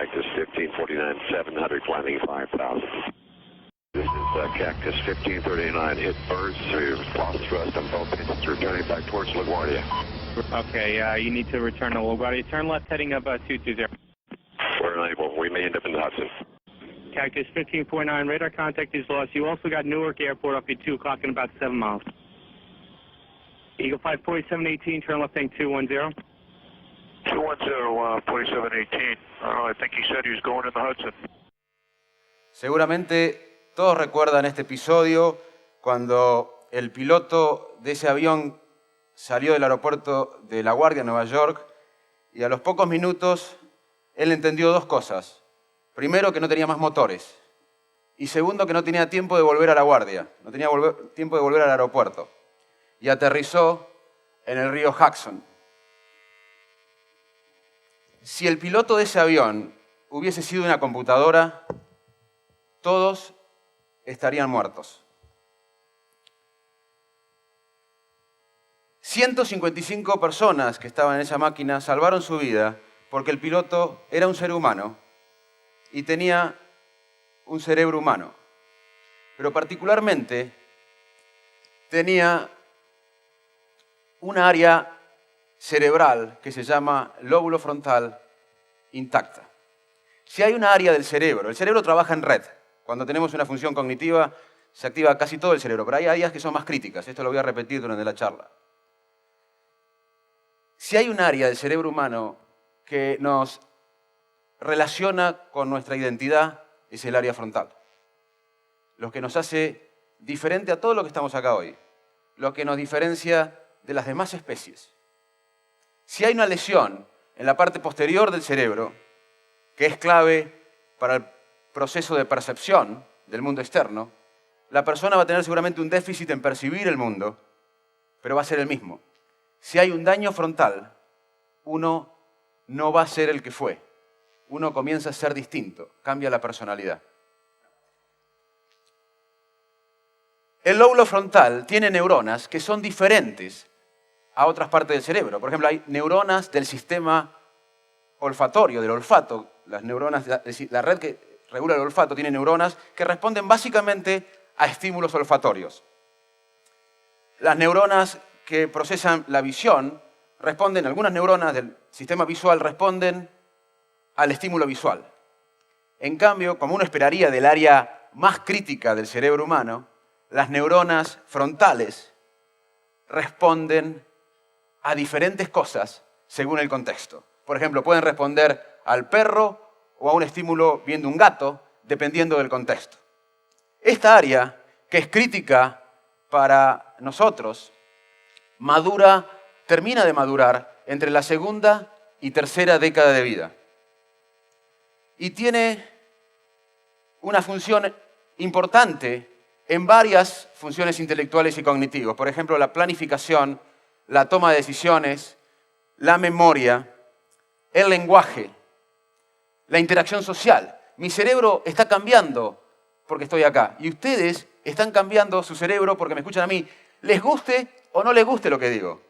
Cactus 1549, 700, climbing 5,000. This is Cactus 1539, hit birds, lost thrust on both engines, returning back towards LaGuardia. Okay, you need to return to LaGuardia. Turn left heading up 220. We're unable, we may end up in the Hudson. Cactus 1549, radar contact is lost. You also got Newark Airport up at 2 o'clock in about 7 miles. Eagle 54718, turn left heading 210. 210, 4718. I think he said he was going in the Hudson. Seguramente todos recuerdan este episodio cuando el piloto de ese avión salió del aeropuerto de LaGuardia, Nueva York, y a los pocos minutos él entendió dos cosas. Primero, que no tenía más motores. Y segundo, que no tenía tiempo de volver a LaGuardia, no tenía tiempo de volver al aeropuerto. Y aterrizó en el río Hudson. Si el piloto de ese avión hubiese sido una computadora, todos estarían muertos. 155 personas que estaban en esa máquina salvaron su vida porque el piloto era un ser humano y tenía un cerebro humano. Pero particularmente tenía una área cerebral que se llama lóbulo frontal intacta. Si hay una área del cerebro, el cerebro trabaja en red. Cuando tenemos una función cognitiva se activa casi todo el cerebro, pero hay áreas que son más críticas. Esto lo voy a repetir durante la charla. Si hay un área del cerebro humano que nos relaciona con nuestra identidad, es el área frontal. Lo que nos hace diferente a todo lo que estamos acá hoy. Lo que nos diferencia de las demás especies. Si hay una lesión en la parte posterior del cerebro, que es clave para el proceso de percepción del mundo externo, la persona va a tener seguramente un déficit en percibir el mundo, pero va a ser el mismo. Si hay un daño frontal, uno no va a ser el que fue. Uno comienza a ser distinto, cambia la personalidad. El lóbulo frontal tiene neuronas que son diferentes a otras partes del cerebro. Por ejemplo, hay neuronas del sistema olfatorio, del olfato. Las neuronas, la red que regula el olfato tiene neuronas que responden básicamente a estímulos olfatorios. Las neuronas que procesan la visión responden, algunas neuronas del sistema visual responden al estímulo visual. En cambio, como uno esperaría del área más crítica del cerebro humano, las neuronas frontales responden a diferentes cosas según el contexto. Por ejemplo, pueden responder al perro o a un estímulo viendo un gato, dependiendo del contexto. Esta área, que es crítica para nosotros, termina de madurar entre la segunda y tercera década de vida. Y tiene una función importante en varias funciones intelectuales y cognitivas. Por ejemplo, la planificación, la toma de decisiones, la memoria, el lenguaje, la interacción social. Mi cerebro está cambiando porque estoy acá. Y ustedes están cambiando su cerebro porque me escuchan a mí. Les guste o no les guste lo que digo.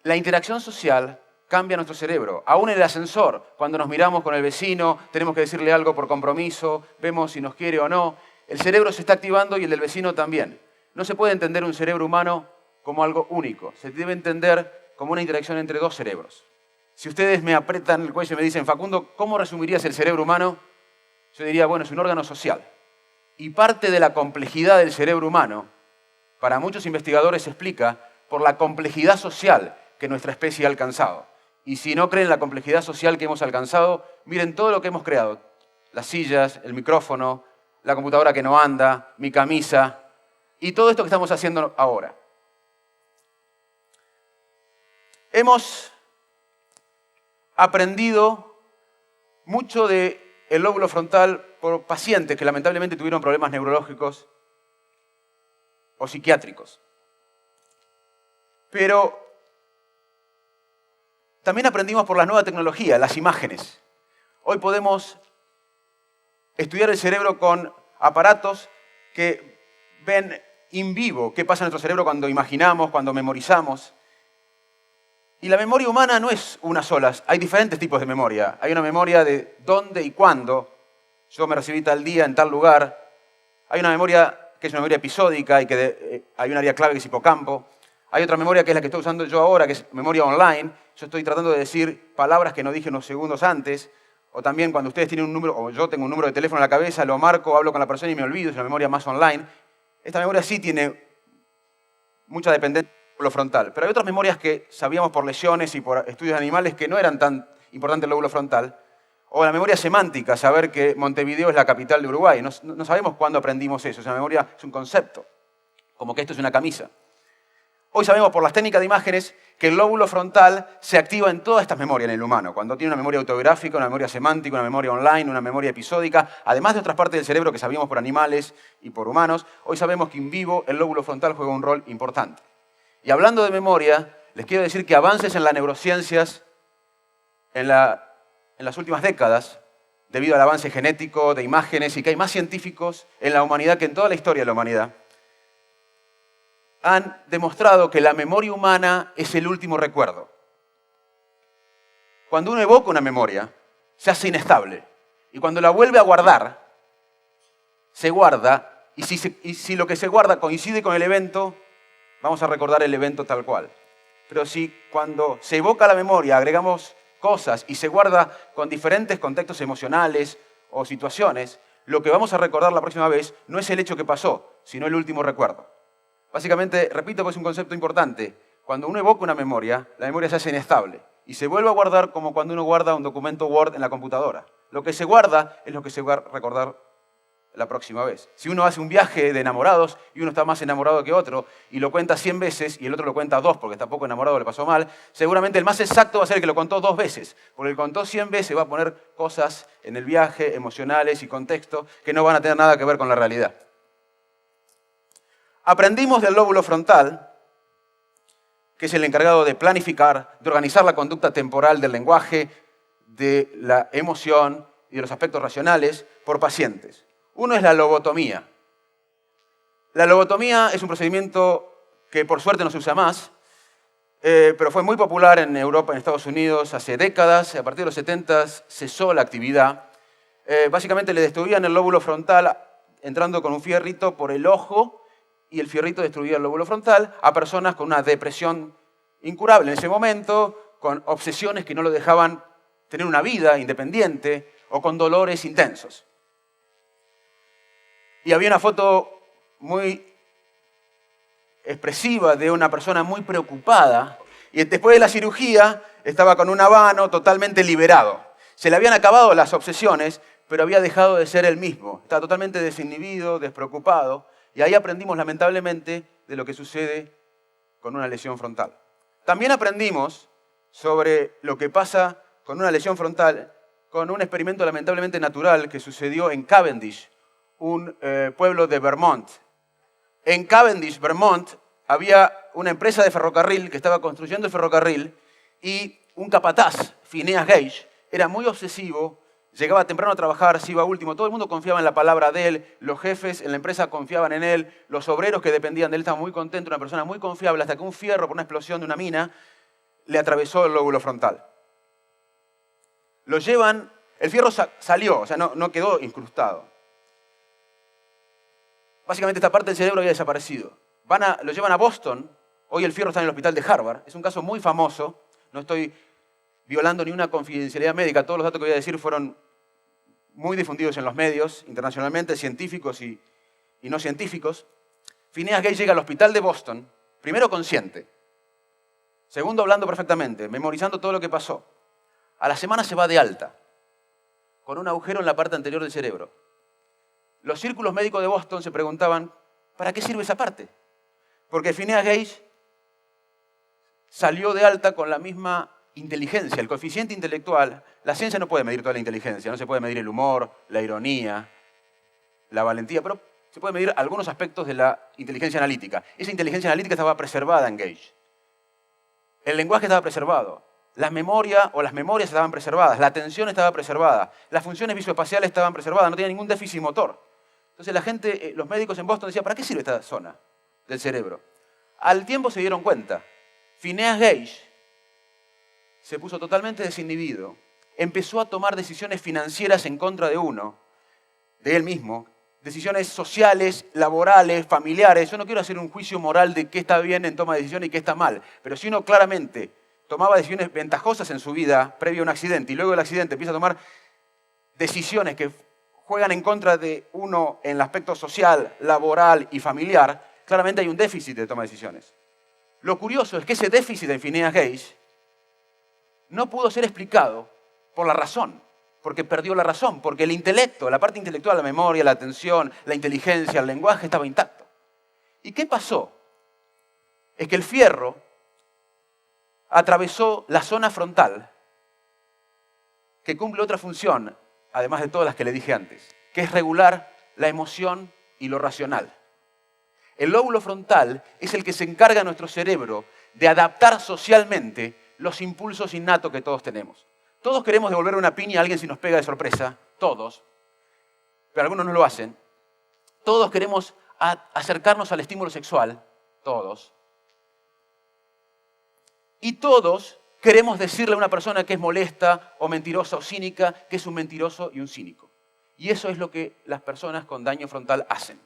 La interacción social cambia nuestro cerebro. Aún en el ascensor, cuando nos miramos con el vecino, tenemos que decirle algo por compromiso, vemos si nos quiere o no. El cerebro se está activando y el del vecino también. No se puede entender un cerebro humano como algo único. Se debe entender como una interacción entre dos cerebros. Si ustedes me apretan el cuello y me dicen, Facundo, ¿cómo resumirías el cerebro humano? Yo diría, bueno, es un órgano social. Y parte de la complejidad del cerebro humano, para muchos investigadores se explica por la complejidad social que nuestra especie ha alcanzado. Y si no creen la complejidad social que hemos alcanzado, miren todo lo que hemos creado. Las sillas, el micrófono, la computadora que no anda, mi camisa, y todo esto que estamos haciendo ahora. Hemos aprendido mucho del lóbulo frontal por pacientes que lamentablemente tuvieron problemas neurológicos o psiquiátricos. Pero también aprendimos por la nueva tecnología, las imágenes. Hoy podemos estudiar el cerebro con aparatos que ven in vivo qué pasa en nuestro cerebro cuando imaginamos, cuando memorizamos. Y la memoria humana no es una sola, hay diferentes tipos de memoria. Hay una memoria de dónde y cuándo. Yo me recibí tal día en tal lugar. Hay una memoria que es una memoria episódica y que hay un área clave que es hipocampo. Hay otra memoria que es la que estoy usando yo ahora, que es memoria online. Yo estoy tratando de decir palabras que no dije unos segundos antes. O también cuando ustedes tienen un número, o yo tengo un número de teléfono en la cabeza, lo marco, hablo con la persona y me olvido. Es una memoria más online. Esta memoria sí tiene mucha dependencia del lóbulo frontal. Pero hay otras memorias que sabíamos por lesiones y por estudios de animales que no eran tan importantes el lóbulo frontal. O la memoria semántica, saber que Montevideo es la capital de Uruguay. No sabemos cuándo aprendimos eso. Esa memoria es un concepto, como que esto es una camisa. Hoy sabemos por las técnicas de imágenes que el lóbulo frontal se activa en todas estas memorias en el humano. Cuando tiene una memoria autobiográfica, una memoria semántica, una memoria online, una memoria episódica, además de otras partes del cerebro que sabíamos por animales y por humanos, hoy sabemos que en vivo el lóbulo frontal juega un rol importante. Y hablando de memoria, les quiero decir que avances en las neurociencias en las últimas décadas, debido al avance genético, de imágenes, y que hay más científicos en la humanidad que en toda la historia de la humanidad, han demostrado que la memoria humana es el último recuerdo. Cuando uno evoca una memoria, se hace inestable. Y cuando la vuelve a guardar, se guarda, y si lo que se guarda coincide con el evento, vamos a recordar el evento tal cual. Pero si cuando se evoca la memoria agregamos cosas y se guarda con diferentes contextos emocionales o situaciones, lo que vamos a recordar la próxima vez no es el hecho que pasó, sino el último recuerdo. Básicamente, repito, pues es un concepto importante. Cuando uno evoca una memoria, la memoria se hace inestable y se vuelve a guardar como cuando uno guarda un documento Word en la computadora. Lo que se guarda es lo que se va a recordar la próxima vez. Si uno hace un viaje de enamorados y uno está más enamorado que otro y lo cuenta 100 veces y el otro lo cuenta 2 porque está poco enamorado, le pasó mal, seguramente el más exacto va a ser el que lo contó 2 veces. Porque el que contó 100 veces va a poner cosas en el viaje, emocionales y contexto que no van a tener nada que ver con la realidad. Aprendimos del lóbulo frontal, que es el encargado de planificar, de organizar la conducta temporal del lenguaje, de la emoción y de los aspectos racionales por pacientes. Uno es la lobotomía. La lobotomía es un procedimiento que por suerte no se usa más, pero fue muy popular en Europa, en Estados Unidos, hace décadas. A partir de los 70 cesó la actividad. Básicamente le destruían el lóbulo frontal entrando con un fierrito por el ojo y el fierrito destruía el lóbulo frontal a personas con una depresión incurable en ese momento, con obsesiones que no lo dejaban tener una vida independiente o con dolores intensos. Y había una foto muy expresiva de una persona muy preocupada y después de la cirugía estaba con un habano totalmente liberado. Se le habían acabado las obsesiones, pero había dejado de ser él mismo. Estaba totalmente desinhibido, despreocupado. Y ahí aprendimos, lamentablemente, de lo que sucede con una lesión frontal. También aprendimos sobre lo que pasa con una lesión frontal con un experimento lamentablemente natural que sucedió en Cavendish, un pueblo de Vermont. En Cavendish, Vermont, había una empresa de ferrocarril que estaba construyendo el ferrocarril y un capataz, Phineas Gage, era muy obsesivo. Llegaba temprano a trabajar, se iba último, todo el mundo confiaba en la palabra de él, los jefes en la empresa confiaban en él, los obreros que dependían de él estaban muy contentos, una persona muy confiable, hasta que un fierro por una explosión de una mina le atravesó el lóbulo frontal. Lo llevan, el fierro salió, o sea, no quedó incrustado. Básicamente esta parte del cerebro había desaparecido. Lo llevan a Boston, hoy el fierro está en el hospital de Harvard, es un caso muy famoso, no estoy violando ni una confidencialidad médica. Todos los datos que voy a decir fueron muy difundidos en los medios, internacionalmente, científicos y no científicos. Phineas Gage llega al hospital de Boston, primero consciente, segundo hablando perfectamente, memorizando todo lo que pasó. A la semana se va de alta, con un agujero en la parte anterior del cerebro. Los círculos médicos de Boston se preguntaban, ¿para qué sirve esa parte? Porque Phineas Gage salió de alta con la misma inteligencia, el coeficiente intelectual. La ciencia no puede medir toda la inteligencia, no se puede medir el humor, la ironía, la valentía, pero se puede medir algunos aspectos de la inteligencia analítica. Esa inteligencia analítica estaba preservada en Gage. El lenguaje estaba preservado, las memorias estaban preservadas, la atención estaba preservada, las funciones visoespaciales estaban preservadas, no tenía ningún déficit motor. Entonces la gente, los médicos en Boston decían, ¿para qué sirve esta zona del cerebro? Al tiempo se dieron cuenta, Phineas Gage se puso totalmente desinhibido, empezó a tomar decisiones financieras en contra de uno, de él mismo, decisiones sociales, laborales, familiares. Yo no quiero hacer un juicio moral de qué está bien en toma de decisiones y qué está mal, pero si uno claramente tomaba decisiones ventajosas en su vida previo a un accidente y luego del accidente empieza a tomar decisiones que juegan en contra de uno en el aspecto social, laboral y familiar, claramente hay un déficit de toma de decisiones. Lo curioso es que ese déficit en Phineas Gage no pudo ser explicado por la razón, porque perdió la razón, porque el intelecto, la parte intelectual, la memoria, la atención, la inteligencia, el lenguaje estaba intacto. ¿Y qué pasó? Es que el fierro atravesó la zona frontal, que cumple otra función, además de todas las que le dije antes, que es regular la emoción y lo racional. El lóbulo frontal es el que se encarga a nuestro cerebro de adaptar socialmente los impulsos innatos que todos tenemos. Todos queremos devolver una piña a alguien si nos pega de sorpresa, todos, pero algunos no lo hacen. Todos queremos acercarnos al estímulo sexual, todos. Y todos queremos decirle a una persona que es molesta o mentirosa o cínica que es un mentiroso y un cínico. Y eso es lo que las personas con daño frontal hacen.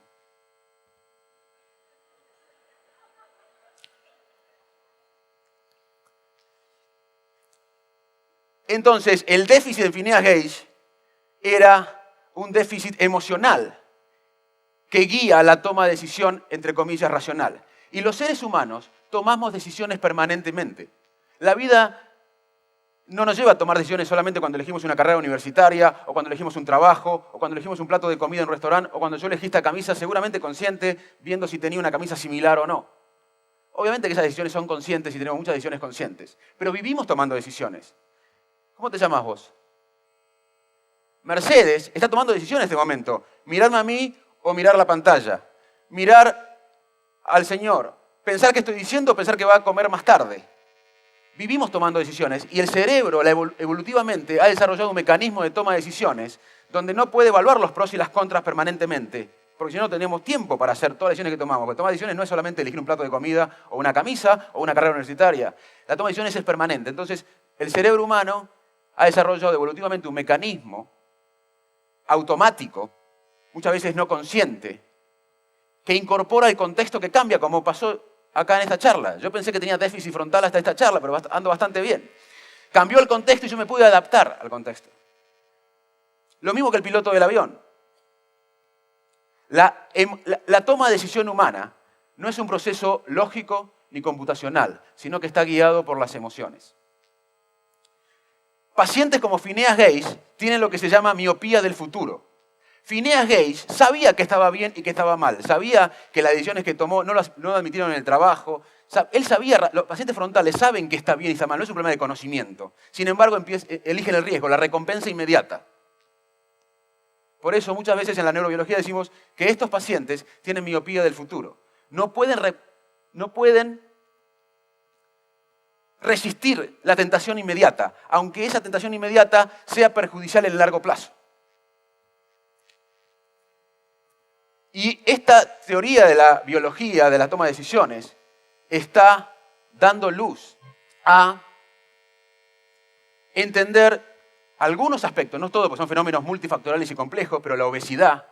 Entonces, el déficit de Phineas Gage era un déficit emocional que guía la toma de decisión, entre comillas, racional. Y los seres humanos tomamos decisiones permanentemente. La vida no nos lleva a tomar decisiones solamente cuando elegimos una carrera universitaria, o cuando elegimos un trabajo, o cuando elegimos un plato de comida en un restaurante, o cuando yo elegí esta camisa, seguramente consciente, viendo si tenía una camisa similar o no. Obviamente que esas decisiones son conscientes y tenemos muchas decisiones conscientes, pero vivimos tomando decisiones. ¿Cómo te llamas vos? Mercedes está tomando decisiones en este momento. Mirarme a mí o mirar la pantalla. Mirar al Señor. Pensar qué estoy diciendo o pensar que va a comer más tarde. Vivimos tomando decisiones y el cerebro evolutivamente ha desarrollado un mecanismo de toma de decisiones donde no puede evaluar los pros y las contras permanentemente, porque si no tenemos tiempo para hacer todas las decisiones que tomamos. Porque tomar decisiones no es solamente elegir un plato de comida o una camisa o una carrera universitaria. La toma de decisiones es permanente. Entonces, el cerebro humano ha desarrollado evolutivamente un mecanismo automático, muchas veces no consciente, que incorpora el contexto que cambia, como pasó acá en esta charla. Yo pensé que tenía déficit frontal hasta esta charla, pero ando bastante bien. Cambió el contexto y yo me pude adaptar al contexto. Lo mismo que el piloto del avión. La toma de decisión humana no es un proceso lógico ni computacional, sino que está guiado por las emociones. Pacientes como Phineas Gage tienen lo que se llama miopía del futuro. Phineas Gage sabía que estaba bien y que estaba mal. Sabía que las decisiones que tomó no lo admitieron en el trabajo. Él sabía, los pacientes frontales saben que está bien y está mal. No es un problema de conocimiento. Sin embargo, eligen el riesgo, la recompensa inmediata. Por eso muchas veces en la neurobiología decimos que estos pacientes tienen miopía del futuro. No pueden resistir la tentación inmediata, aunque esa tentación inmediata sea perjudicial en el largo plazo. Y esta teoría de la biología, de la toma de decisiones, está dando luz a entender algunos aspectos, no todos, porque son fenómenos multifactoriales y complejos, pero la obesidad.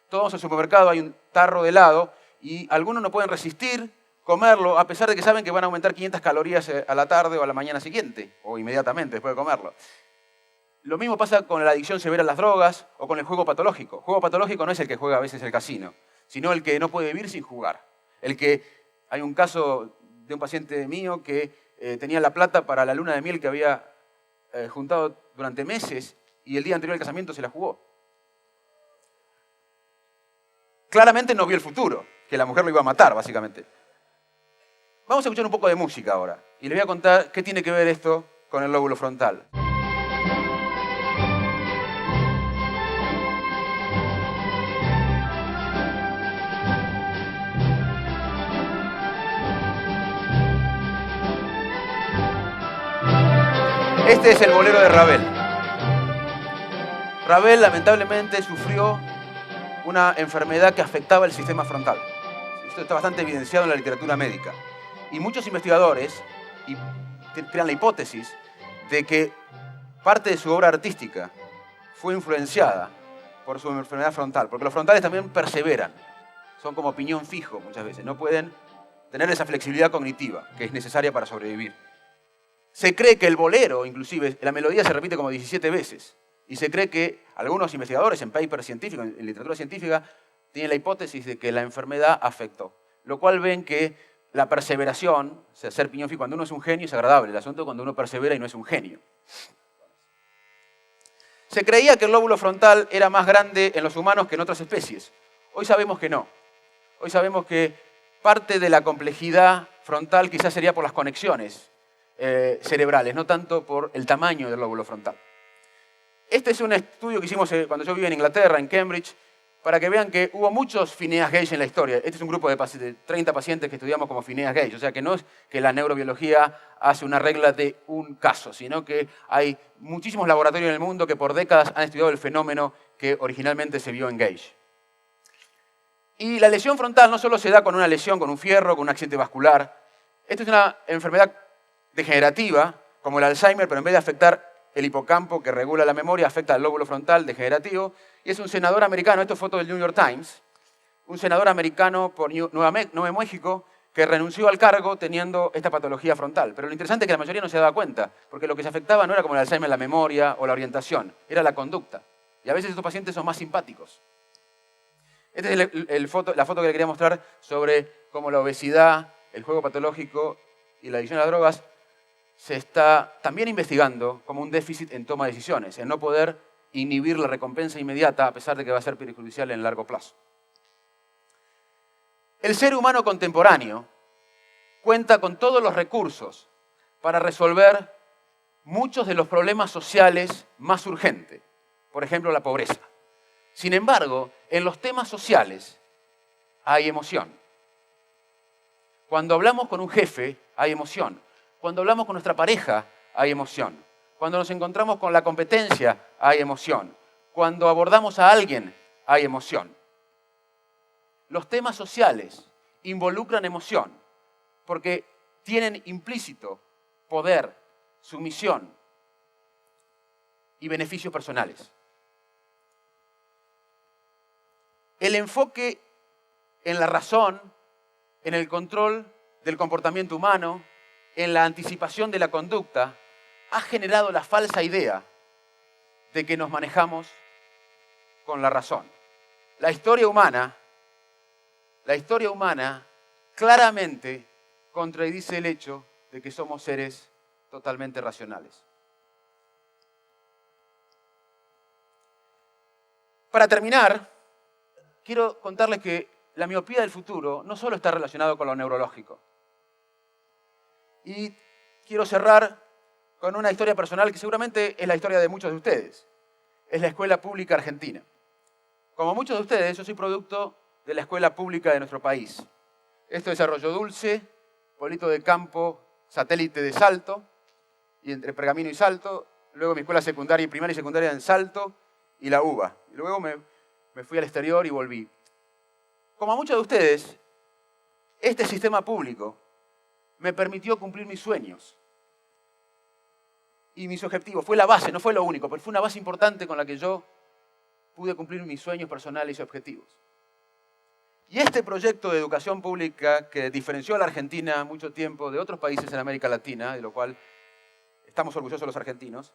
Todos vamos al supermercado, hay un tarro de helado y algunos no pueden resistir comerlo, a pesar de que saben que van a aumentar 500 calorías a la tarde o a la mañana siguiente, o inmediatamente después de comerlo. Lo mismo pasa con la adicción severa a las drogas o con el juego patológico. El juego patológico no es el que juega a veces el casino, sino el que no puede vivir sin jugar. Hay un caso de un paciente mío que tenía la plata para la luna de miel que había juntado durante meses y el día anterior al casamiento se la jugó. Claramente no vio el futuro, que la mujer lo iba a matar, básicamente. Vamos a escuchar un poco de música ahora y les voy a contar qué tiene que ver esto con el lóbulo frontal. Este es el bolero de Ravel. Ravel lamentablemente sufrió una enfermedad que afectaba el sistema frontal. Esto está bastante evidenciado en la literatura médica. Y muchos investigadores crean la hipótesis de que parte de su obra artística fue influenciada por su enfermedad frontal, porque los frontales también perseveran, son como piñón fijo muchas veces, no pueden tener esa flexibilidad cognitiva que es necesaria para sobrevivir. Se cree que el bolero, inclusive, la melodía se repite como 17 veces, y se cree que algunos investigadores en papers científicos, en literatura científica, tienen la hipótesis de que la enfermedad afectó, lo cual ven que la perseveración, o sea, ser piñón fijo, cuando uno es un genio es agradable, el asunto es cuando uno persevera y no es un genio. Se creía que el lóbulo frontal era más grande en los humanos que en otras especies. Hoy sabemos que no. Hoy sabemos que parte de la complejidad frontal quizás sería por las conexiones cerebrales, no tanto por el tamaño del lóbulo frontal. Este es un estudio que hicimos cuando yo vivía en Inglaterra, en Cambridge, para que vean que hubo muchos Phineas Gage en la historia. Este es un grupo de 30 pacientes que estudiamos como Phineas Gage, o sea que no es que la neurobiología hace una regla de un caso, sino que hay muchísimos laboratorios en el mundo que por décadas han estudiado el fenómeno que originalmente se vio en Gage. Y la lesión frontal no solo se da con una lesión, con un fierro, con un accidente vascular. Esto es una enfermedad degenerativa, como el Alzheimer, pero en vez de afectar el hipocampo que regula la memoria, afecta al lóbulo frontal degenerativo. Y es un senador americano, esto es foto del New York Times, un senador americano por Nuevo México que renunció al cargo teniendo esta patología frontal. Pero lo interesante es que la mayoría no se daba cuenta, porque lo que se afectaba no era como el Alzheimer, la memoria o la orientación, era la conducta. Y a veces estos pacientes son más simpáticos. Esta es la foto que le quería mostrar sobre cómo la obesidad, el juego patológico y la adicción a las drogas se está también investigando como un déficit en toma de decisiones, en no poder inhibir la recompensa inmediata a pesar de que va a ser perjudicial en largo plazo. El ser humano contemporáneo cuenta con todos los recursos para resolver muchos de los problemas sociales más urgentes, por ejemplo la pobreza. Sin embargo, en los temas sociales hay emoción. Cuando hablamos con un jefe, hay emoción. Cuando hablamos con nuestra pareja, hay emoción. Cuando nos encontramos con la competencia, hay emoción. Cuando abordamos a alguien, hay emoción. Los temas sociales involucran emoción porque tienen implícito poder, sumisión y beneficios personales. El enfoque en la razón, en el control del comportamiento humano, en la anticipación de la conducta, ha generado la falsa idea de que nos manejamos con la razón. La historia humana claramente contradice el hecho de que somos seres totalmente racionales. Para terminar, quiero contarles que la miopía del futuro no solo está relacionado con lo neurológico. Y quiero cerrar con una historia personal que seguramente es la historia de muchos de ustedes. Es la escuela pública argentina. Como muchos de ustedes, yo soy producto de la escuela pública de nuestro país. Esto es Arroyo Dulce, pueblito de campo, satélite de Salto, y entre Pergamino y Salto. Luego mi escuela secundaria, primaria y secundaria en Salto y la UBA. Y luego me fui al exterior y volví. Como a muchos de ustedes, este sistema público me permitió cumplir mis sueños y mis objetivos. Fue la base, no fue lo único, pero fue una base importante con la que yo pude cumplir mis sueños personales y objetivos. Y este proyecto de educación pública que diferenció a la Argentina mucho tiempo de otros países en América Latina, de lo cual estamos orgullosos los argentinos,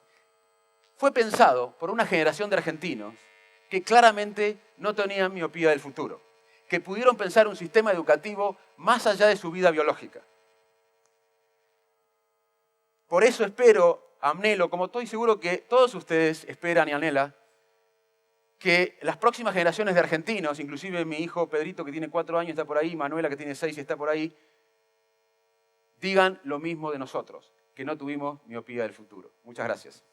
fue pensado por una generación de argentinos que claramente no tenían miopía del futuro, que pudieron pensar un sistema educativo más allá de su vida biológica. Por eso espero, anhelo, como estoy seguro que todos ustedes esperan y anhelan, que las próximas generaciones de argentinos, inclusive mi hijo Pedrito que tiene 4 años está por ahí, Manuela que tiene 6 y está por ahí, digan lo mismo de nosotros, que no tuvimos miopía del futuro. Muchas gracias.